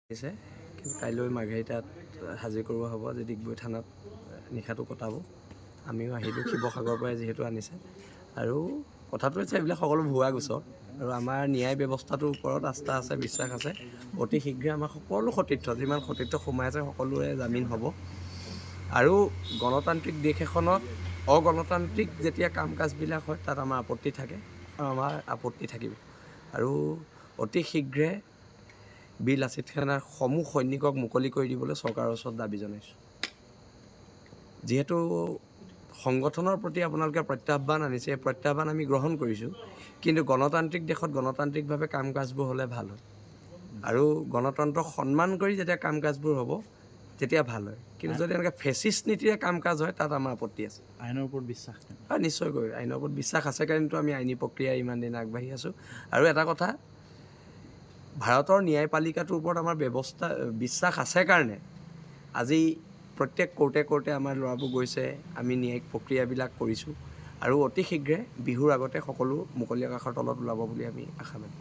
আহিছে কিন্তু কাইলৈ মাৰ্ঘেৰিটাত হাজিৰ কৰোৱা হ'ব যে ডিগবৈ থানাত নিশাটো কটাব। আমিও আহিলোঁ শিৱসাগৰৰ পৰাই যিহেতু আনিছে আৰু কথাটো হৈছে এইবিলাক সকলো ভুৱা গোচৰ আৰু আমাৰ ন্যায় ব্যৱস্থাটোৰ ওপৰত আস্থা আছে, বিশ্বাস আছে। অতি শীঘ্ৰে আমাৰ সকলো সতীৰ্থ যিমান সতীৰ্থ সোমাই আছে সকলোৰে জামিন হ'ব আৰু গণতান্ত্ৰিক দেশ এখনত অগণতান্ত্ৰিক যেতিয়া কাম কাজবিলাক হয় তাত আমাৰ আপত্তি থাকে আৰু আমাৰ আপত্তি থাকিব আৰু অতি শীঘ্ৰে বীৰ লাচিত সেনাৰ সমূহ সৈনিকক মুকলি কৰি দিবলৈ চৰকাৰৰ ওচৰত দাবী জনাইছোঁ। যিহেতু সংগঠনৰ প্ৰতি আপোনালোকে প্ৰত্যাহ্বান আনিছে, এই প্ৰত্যাহ্বান আমি গ্ৰহণ কৰিছোঁ, কিন্তু গণতান্ত্ৰিক দেশত গণতান্ত্ৰিকভাৱে কাম কাজবোৰ হ'লে ভাল হয় আৰু গণতন্ত্ৰক সন্মান কৰি যেতিয়া কাম কাজবোৰ হ'ব তেতিয়া ভাল হয়। কিন্তু যদি এনেকৈ ফেচিষ্ট নীতিৰে কাম কাজ হয় তাত আমাৰ আপত্তি আছে। আইনৰ ওপৰত বিশ্বাস হয়, নিশ্চয়কৈ আইনৰ ওপৰত বিশ্বাস আছে কাৰণেতো আমি আইনী প্ৰক্ৰিয়া ইমান দিন আগবাঢ়ি আছোঁ। আৰু এটা কথা, ভাৰতৰ ন্যায়পালিকাটোৰ ওপৰত আমাৰ বিশ্বাস আছে কাৰণে আজি প্ৰত্যেক কোৰ্টে আমাৰ ল'ৰাবোৰ গৈছে, আমি ন্যায়িক প্ৰক্ৰিয়াবিলাক কৰিছোঁ আৰু অতি শীঘ্ৰে বিহুৰ আগতে সকলো মুকলি আকাশৰ তলত ওলাব বুলি আমি আশাবাদী।